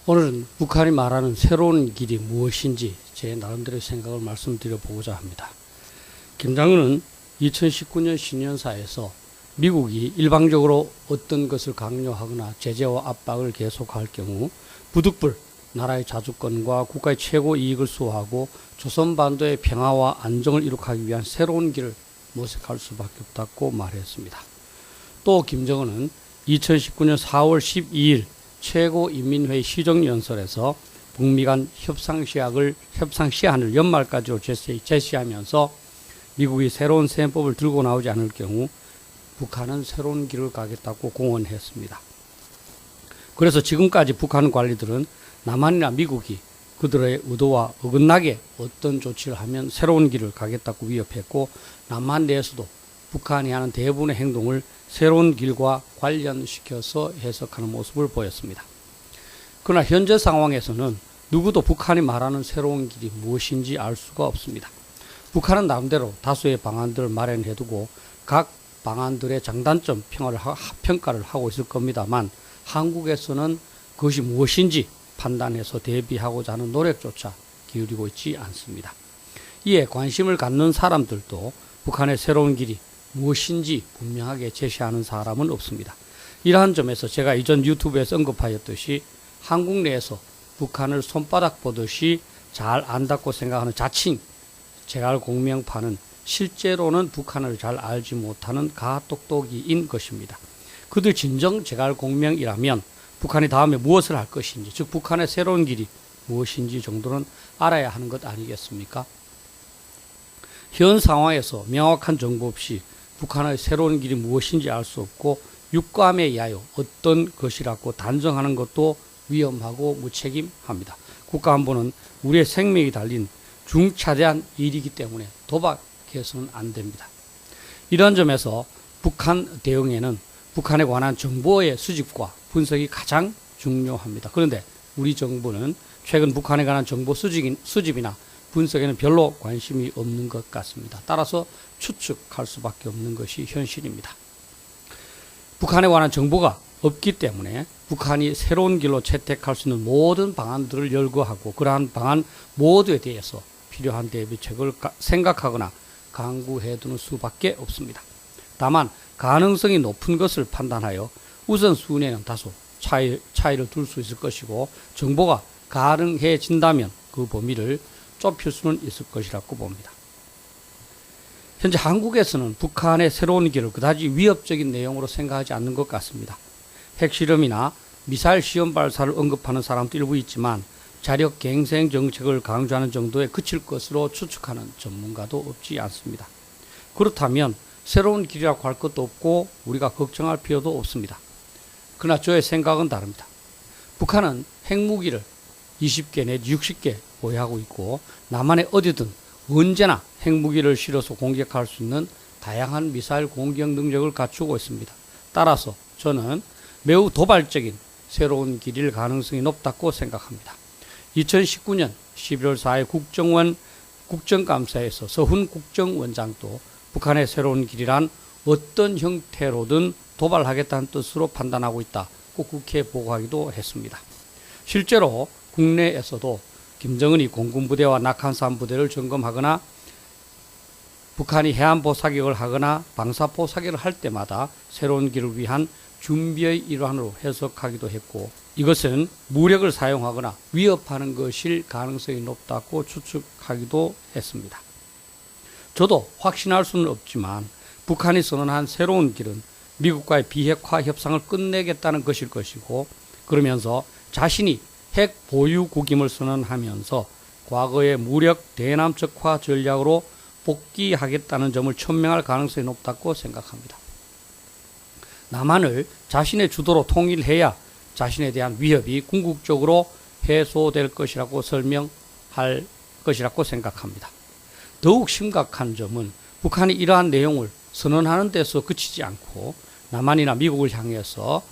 오늘은 북한이 말하는 새로운 길이 무엇인지 제 나름대로 생각을 말씀드려 보고자 합니다. 김정은은 2019년 신년사에서 미국이 일방적으로 어떤 것을 강요하거나 제재와 압박을 계속할 경우 부득불 나라의 자주권과 국가의 최고 이익을 수호하고 조선반도의 평화와 안정을 이룩하기 위한 새로운 길을 모색할 수밖에 없다고 말했습니다. 또 김정은은 2019년 4월 12일 최고인민회의 시정연설에서 북미 간 협상 시한을 연말까지로 제시하면서 미국이 새로운 세법을 들고 나오지 않을 경우 북한은 새로운 길을 가겠다고 공언했습니다. 그래서 지금까지 북한 관리들은 남한이나 미국이 그들의 의도와 어긋나게 어떤 조치를 하면 새로운 길을 가겠다고 위협했고, 남한 내에서도 북한이 하는 대부분의 행동을 새로운 길과 관련시켜서 해석하는 모습을 보였습니다. 그러나 현재 상황에서는 누구도 북한이 말하는 새로운 길이 무엇인지 알 수가 없습니다. 북한은 나름대로 다수의 방안들을 마련해두고 각 방안들의 장단점 평가를 하고 있을 겁니다만, 한국에서는 그것이 무엇인지 판단해서 대비하고자 하는 노력조차 기울이고 있지 않습니다. 이에 관심을 갖는 사람들도 북한의 새로운 길이 무엇인지 분명하게 제시하는 사람은 없습니다. 이러한 점에서 제가 이전 유튜브에서 언급하였듯이 한국 내에서 북한을 손바닥 보듯이 잘 안다고 생각하는 자칭 제갈공명파는 실제로는 북한을 잘 알지 못하는 가똑똑이인 것입니다. 그들 진정 제갈공명이라면 북한이 다음에 무엇을 할 것인지, 즉 북한의 새로운 길이 무엇인지 정도는 알아야 하는 것 아니겠습니까? 현 상황에서 명확한 정보 없이 북한의 새로운 길이 무엇인지 알 수 없고 육감에 의하여 어떤 것이라고 단정하는 것도 위험하고 무책임합니다. 국가안보는 우리의 생명이 달린 중차대한 일이기 때문에 도박해서는 안 됩니다. 이런 점에서 북한 대응에는 북한에 관한 정보의 수집과 분석이 가장 중요합니다. 그런데 우리 정부는 최근 북한에 관한 정보 수집이나 분석에는 별로 관심이 없는 것 같습니다. 따라서 추측할 수밖에 없는 것이 현실입니다. 북한에 관한 정보가 없기 때문에 북한이 새로운 길로 채택할 수 있는 모든 방안들을 열거하고 그러한 방안 모두에 대해서 필요한 대비책을 생각하거나 강구해두는 수밖에 없습니다. 다만 가능성이 높은 것을 판단하여 우선순위에는 다소 차이를 둘 수 있을 것이고, 정보가 가능해진다면 그 범위를 좁힐 수는 있을 것이라고 봅니다. 현재 한국에서는 북한의 새로운 길을 그다지 위협적인 내용으로 생각하지 않는 것 같습니다. 핵실험이나 미사일 시험 발사를 언급하는 사람도 일부 있지만 자력 갱생 정책을 강조하는 정도에 그칠 것으로 추측하는 전문가도 없지 않습니다. 그렇다면 새로운 길이라고 할 것도 없고 우리가 걱정할 필요도 없습니다. 그러나 저의 생각은 다릅니다. 북한은 핵무기를 20개 내지 60개 보유하고 있고 남한에 어디든 언제나 핵무기를 실어서 공격할 수 있는 다양한 미사일 공격 능력을 갖추고 있습니다. 따라서 저는 매우 도발적인 새로운 길일 가능성이 높다고 생각합니다. 2019년 11월 4일 국정감사에서 서훈 국정원장도 북한의 새로운 길이란 어떤 형태로든 도발하겠다는 뜻으로 판단하고 있다고 국회에 보고하기도 했습니다. 실제로 국내에서도 김정은이 공군부대와 낙하산 부대를 점검하거나 북한이 해안포 사격을 하거나 방사포 사격을 할 때마다 새로운 길을 위한 준비의 일환으로 해석하기도 했고, 이것은 무력을 사용하거나 위협하는 것일 가능성이 높다고 추측하기도 했습니다. 저도 확신할 수는 없지만 북한이 선언한 새로운 길은 미국과의 비핵화 협상을 끝내겠다는 것일 것이고, 그러면서 자신이 핵 보유국임을 선언하면서 과거의 무력 대남적화 전략으로 복귀하겠다는 점을 천명할 가능성이 높다고 생각합니다. 남한을 자신의 주도로 통일해야 자신에 대한 위협이 궁극적으로 해소될 것이라고 설명할 것이라고 생각합니다. 더욱 심각한 점은 북한이 이러한 내용을 선언하는 데서 그치지 않고 남한이나 미국을 향해서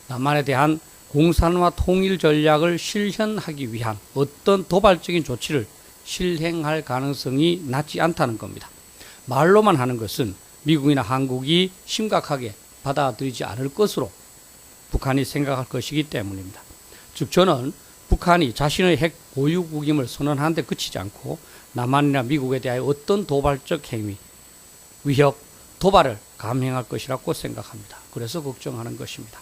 남한에 대한 공산화 통일 전략을 실현하기 위한 어떤 도발적인 조치를 실행할 가능성이 낮지 않다는 겁니다. 말로만 하는 것은 미국이나 한국이 심각하게 받아들이지 않을 것으로 북한이 생각할 것이기 때문입니다. 즉 저는 북한이 자신의 핵 보유국임을 선언하는 데 그치지 않고 남한이나 미국에 대하여 어떤 도발적 행위, 위협, 도발을 감행할 것이라고 생각합니다. 그래서 걱정하는 것입니다.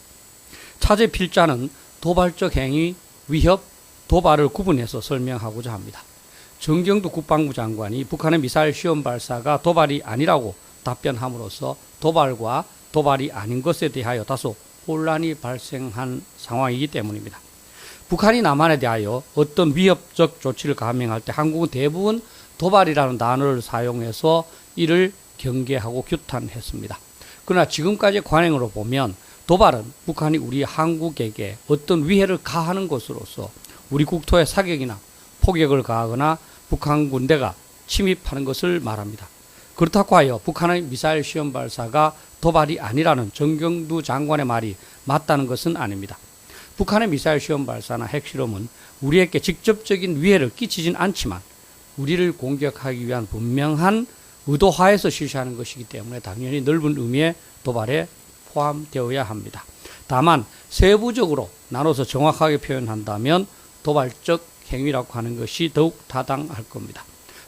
차제 필자는 도발적 행위, 위협, 도발을 구분해서 설명하고자 합니다. 정경두 국방부 장관이 북한의 미사일 시험 발사가 도발이 아니라고 답변함으로써 도발과 도발이 아닌 것에 대하여 다소 혼란이 발생한 상황이기 때문입니다. 북한이 남한에 대하여 어떤 위협적 조치를 감행할 때 한국은 대부분 도발이라는 단어를 사용해서 이를 경계하고 규탄했습니다. 그러나 지금까지 관행으로 보면 도발은 북한이 우리 한국에게 어떤 위해를 가하는 것으로서 우리 국토에 사격이나 포격을 가하거나 북한 군대가 침입하는 것을 말합니다. 그렇다고 하여 북한의 미사일 시험 발사가 도발이 아니라는 정경두 장관의 말이 맞다는 것은 아닙니다. 북한의 미사일 시험 발사나 핵실험은 우리에게 직접적인 위해를 끼치진 않지만 우리를 공격하기 위한 분명한 의도하에서 실시하는 것이기 때문에 당연히 넓은 의미의 도발에 포함되어야 합니다. 다만 세부적으로 나눠서 정확하게 표현한다면 도발적 행위라고 하는 것이 더욱 타당할 겁니다.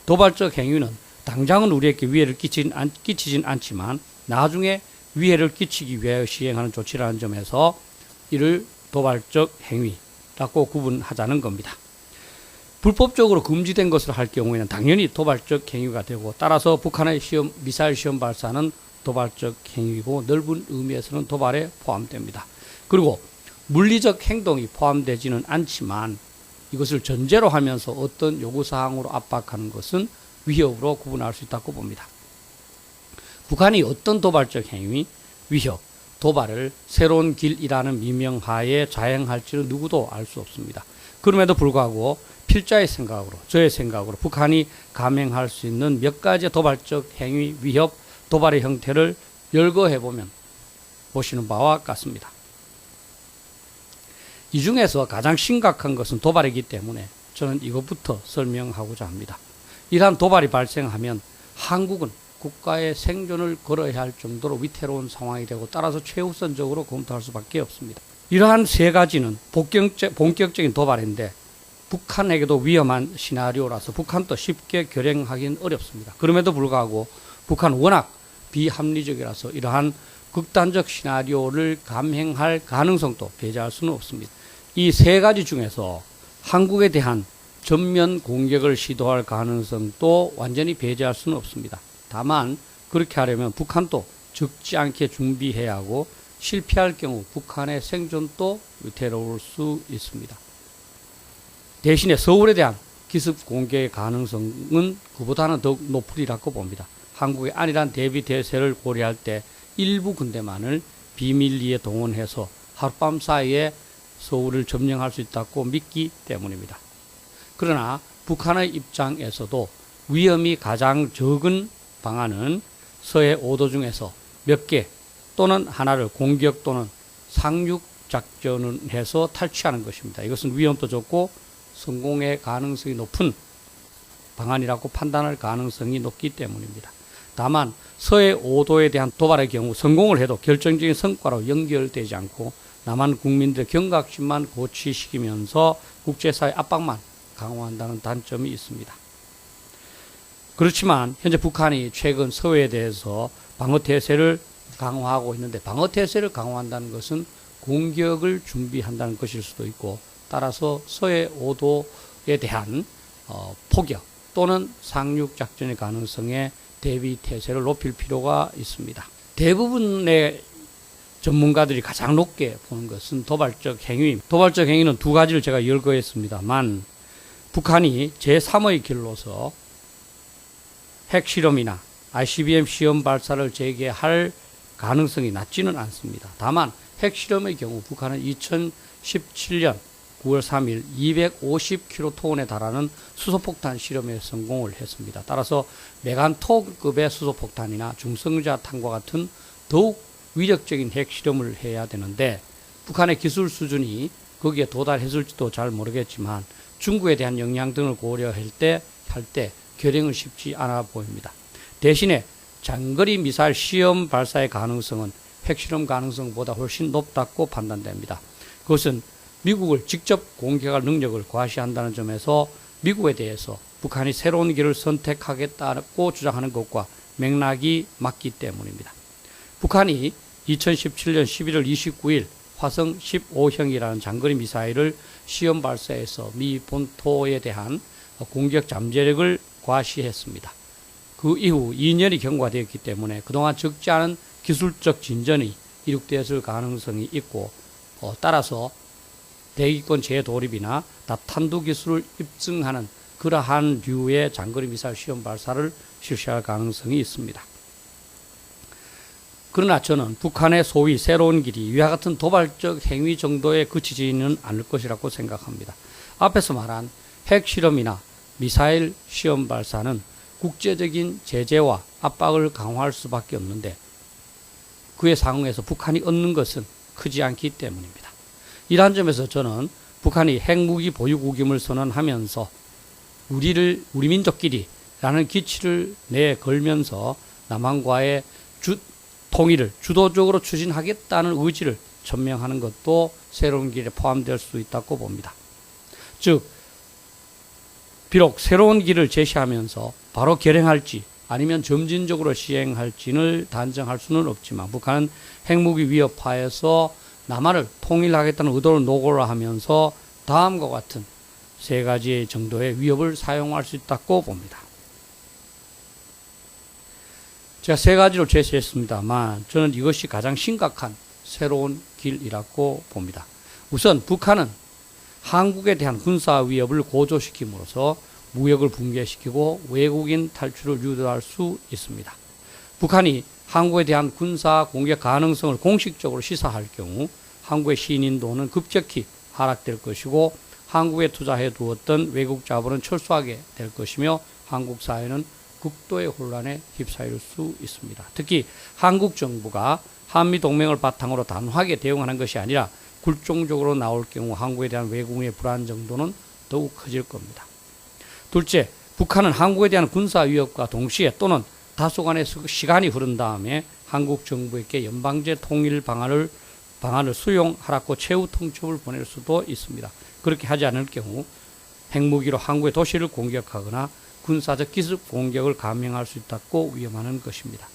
도발적 행위는 당장은 우리에게 위해를 끼치진 않지만 나중에 위해를 끼치기 위해 시행하는 조치라는 점에서 이를 도발적 행위라고 구분하자는 겁니다. 불법적으로 금지된 것을 할 경우에는 당연히 도발적 행위가 되고 따라서 북한의 미사일 시험 발사는 도발적 행위고 넓은 의미에서는 도발에 포함됩니다. 그리고 물리적 행동이 포함되지는 않지만 이것을 전제로 하면서 어떤 요구사항으로 압박하는 것은 위협으로 구분할 수 있다고 봅니다. 북한이 어떤 도발적 행위, 위협, 도발을 새로운 길이라는 미명하에 자행할지는 누구도 알 수 없습니다. 그럼에도 불구하고 필자의 생각으로, 저의 생각으로 북한이 감행할 수 있는 몇 가지의 도발적 행위, 위협, 도발의 형태를 열거해보면 보시는 바와 같습니다. 이 중에서 가장 심각한 것은 도발이기 때문에 저는 이것부터 설명하고자 합니다. 이러한 도발이 발생하면 한국은 국가의 생존을 걸어야 할 정도로 위태로운 상황이 되고 따라서 최우선적으로 검토할 수밖에 없습니다. 이러한 세 가지는 본격적인 도발인데 북한에게도 위험한 시나리오라서 북한도 쉽게 결행하기는 어렵습니다. 그럼에도 불구하고 북한은 워낙 비합리적이라서 이러한 극단적 시나리오를 감행할 가능성도 배제할 수는 없습니다. 이 세 가지 중에서 한국에 대한 전면 공격을 시도할 가능성도 완전히 배제할 수는 없습니다. 다만 그렇게 하려면 북한도 적지 않게 준비해야 하고 실패할 경우 북한의 생존도 위태로울 수 있습니다. 대신에 서울에 대한 기습 공격의 가능성은 그보다는 더욱 높으리라고 봅니다. 한국의 안일한 대비 대세를 고려할 때 일부 군대만을 비밀리에 동원해서 하룻밤 사이에 서울을 점령할 수 있다고 믿기 때문입니다. 그러나 북한의 입장에서도 위험이 가장 적은 방안은 서해 5도 중에서 몇 개 또는 하나를 공격 또는 상륙 작전을 해서 탈취하는 것입니다. 이것은 위험도 적고 성공의 가능성이 높은 방안이라고 판단할 가능성이 높기 때문입니다. 다만 서해 5도에 대한 도발의 경우 성공을 해도 결정적인 성과로 연결되지 않고 남한 국민들의 경각심만 고취시키면서 국제사회 압박만 강화한다는 단점이 있습니다. 그렇지만 현재 북한이 최근 서해에 대해서 방어태세를 강화하고 있는데 방어태세를 강화한다는 것은 공격을 준비한다는 것일 수도 있고 따라서 서해 5도에 대한 포격 또는 상륙작전의 가능성에 대비태세를 높일 필요가 있습니다. 대부분의 전문가들이 가장 높게 보는 것은 도발적 행위입니다. 도발적 행위는 두 가지를 제가 열거했습니다만 북한이 제3의 길로서 핵실험이나 ICBM 시험 발사를 재개할 가능성이 낮지는 않습니다. 다만 핵실험의 경우 북한은 2017년 9월 3일 250킬로톤에 달하는 수소폭탄 실험에 성공을 했습니다. 따라서 메간토급의 수소폭탄이나 중성자탄과 같은 더욱 위력적인 핵실험을 해야 되는데 북한의 기술 수준이 거기에 도달했을지도 잘 모르겠지만 중국에 대한 영향 등을 고려할 때 결행은 쉽지 않아 보입니다. 대신에 장거리 미사일 시험 발사의 가능성은 핵실험 가능성보다 훨씬 높다고 판단됩니다. 그것은 미국을 직접 공격할 능력을 과시한다는 점에서 미국에 대해서 북한이 새로운 길을 선택하겠다고 주장하는 것과 맥락이 맞기 때문입니다. 북한이 2017년 11월 29일 화성 15형이라는 장거리 미사일을 시험 발사해서 미 본토에 대한 공격 잠재력을 과시했습니다. 그 이후 2년이 경과되었기 때문에 그동안 적지 않은 기술적 진전이 이룩되었을 가능성이 있고 따라서 대기권 재도립이나 다탄두 기술을 입증하는 그러한 류의 장거리 미사일 시험 발사를 실시할 가능성이 있습니다. 그러나 저는 북한의 소위 새로운 길이 위와 같은 도발적 행위 정도에 그치지는 않을 것이라고 생각합니다. 앞에서 말한 핵실험이나 미사일 시험 발사는 국제적인 제재와 압박을 강화할 수밖에 없는데 그에 상응해서 북한이 얻는 것은 크지 않기 때문입니다. 이러한 점에서 저는 북한이 핵무기 보유국임을 선언하면서 우리 민족끼리라는 기치를 내걸면서 남한과의 통일을 주도적으로 추진하겠다는 의지를 천명하는 것도 새로운 길에 포함될 수 있다고 봅니다. 즉 비록 새로운 길을 제시하면서 바로 결행할지 아니면 점진적으로 시행할지를 단정할 수는 없지만 북한은 핵무기 위협하에서 남한을 통일하겠다는 의도를 노골화 하면서 다음과 같은 세 가지 정도의 위협을 사용할 수 있다고 봅니다. 제가 세 가지로 제시했습니다만 저는 이것이 가장 심각한 새로운 길이라고 봅니다. 우선 북한은 한국에 대한 군사 위협을 고조시킴으로써 무역을 붕괴시키고 외국인 탈출을 유도할 수 있습니다. 북한이 한국에 대한 군사 공격 가능성을 공식적으로 시사할 경우 한국의 신인도는 급격히 하락될 것이고 한국에 투자해 두었던 외국 자본은 철수하게 될 것이며 한국 사회는 극도의 혼란에 휩싸일 수 있습니다. 특히 한국 정부가 한미동맹을 바탕으로 단호하게 대응하는 것이 아니라 굴종적으로 나올 경우 한국에 대한 외국인의 불안 정도는 더욱 커질 겁니다. 둘째, 북한은 한국에 대한 군사 위협과 동시에 또는 다소간의 시간이 흐른 다음에 한국 정부에게 연방제 통일 방안을 수용하라고 최후 통첩을 보낼 수도 있습니다. 그렇게 하지 않을 경우 핵무기로 한국의 도시를 공격하거나 군사적 기습 공격을 감행할 수 있다고 위험하는 것입니다.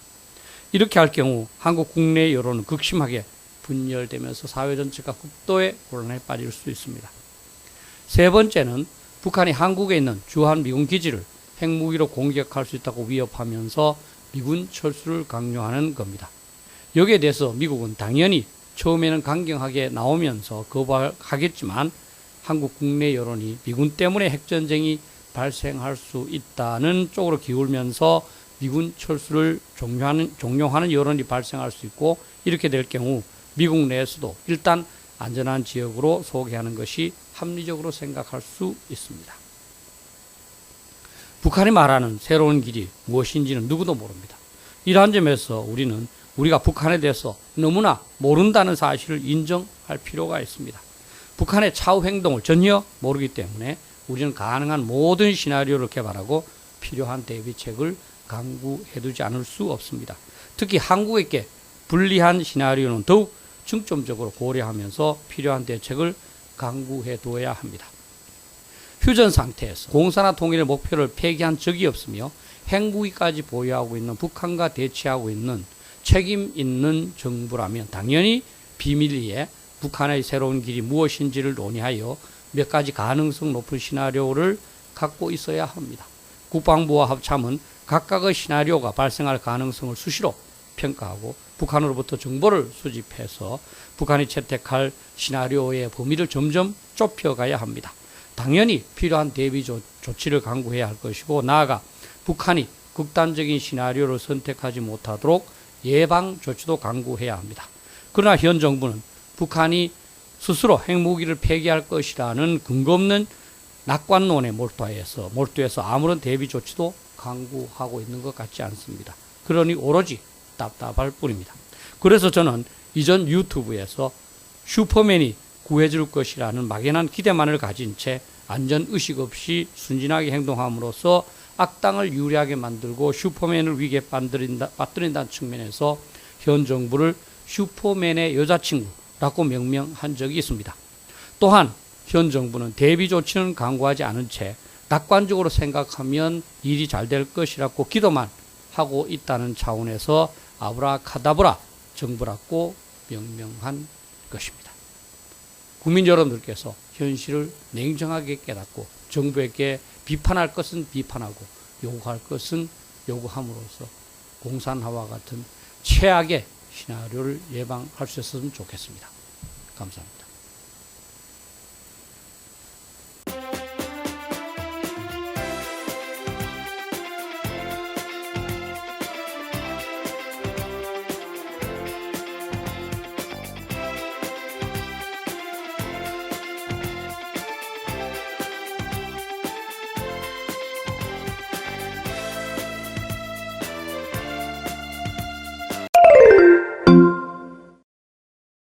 이렇게 할 경우 한국 국내 여론은 극심하게 분열되면서 사회 전체가 극도의 혼란에 빠질 수 있습니다. 세 번째는 북한이 한국에 있는 주한 미군 기지를 핵무기로 공격할 수 있다고 위협하면서 미군 철수를 강요하는 겁니다. 여기에 대해서 미국은 당연히 처음에는 강경하게 나오면서 거부하겠지만 한국 국내 여론이 미군 때문에 핵전쟁이 발생할 수 있다는 쪽으로 기울면서 미군 철수를 종용하는 여론이 발생할 수 있고 이렇게 될 경우 미국 내에서도 일단 안전한 지역으로 소개하는 것이 합리적으로 생각할 수 있습니다. 북한이 말하는 새로운 길이 무엇인지는 누구도 모릅니다. 이러한 점에서 우리가 북한에 대해서 너무나 모른다는 사실을 인정할 필요가 있습니다. 북한의 차후 행동을 전혀 모르기 때문에 우리는 가능한 모든 시나리오를 개발하고 필요한 대비책을 강구해두지 않을 수 없습니다. 특히 한국에게 불리한 시나리오는 더욱 중점적으로 고려하면서 필요한 대책을 강구해두어야 합니다. 휴전 상태에서 공산화 통일의 목표를 폐기한 적이 없으며 핵무기까지 보유하고 있는 북한과 대치하고 있는 책임 있는 정부라면 당연히 비밀리에 북한의 새로운 길이 무엇인지를 논의하여 몇 가지 가능성 높은 시나리오를 갖고 있어야 합니다. 국방부와 합참은 각각의 시나리오가 발생할 가능성을 수시로 평가하고 북한으로부터 정보를 수집해서 북한이 채택할 시나리오의 범위를 점점 좁혀가야 합니다. 당연히 필요한 대비 조치를 강구해야 할 것이고 나아가 북한이 극단적인 시나리오를 선택하지 못하도록 예방 조치도 강구해야 합니다. 그러나 현 정부는 북한이 스스로 핵무기를 폐기할 것이라는 근거 없는 낙관론에 몰두해서 아무런 대비 조치도 강구하고 있는 것 같지 않습니다. 그러니 오로지 답답할 뿐입니다. 그래서 저는 이전 유튜브에서 슈퍼맨이 구해줄 것이라는 막연한 기대만을 가진 채 안전의식 없이 순진하게 행동함으로써 악당을 유리하게 만들고 슈퍼맨을 위기에 빠뜨린다는 측면에서 현 정부를 슈퍼맨의 여자친구라고 명명한 적이 있습니다. 또한 현 정부는 대비 조치는 강구하지 않은 채 낙관적으로 생각하면 일이 잘 될 것이라고 기도만 하고 있다는 차원에서 아브라카다브라 정부라고 명명한 것입니다. 국민 여러분들께서 현실을 냉정하게 깨닫고 정부에게 비판할 것은 비판하고 요구할 것은 요구함으로써 공산화와 같은 최악의 시나리오를 예방할 수 있었으면 좋겠습니다. 감사합니다.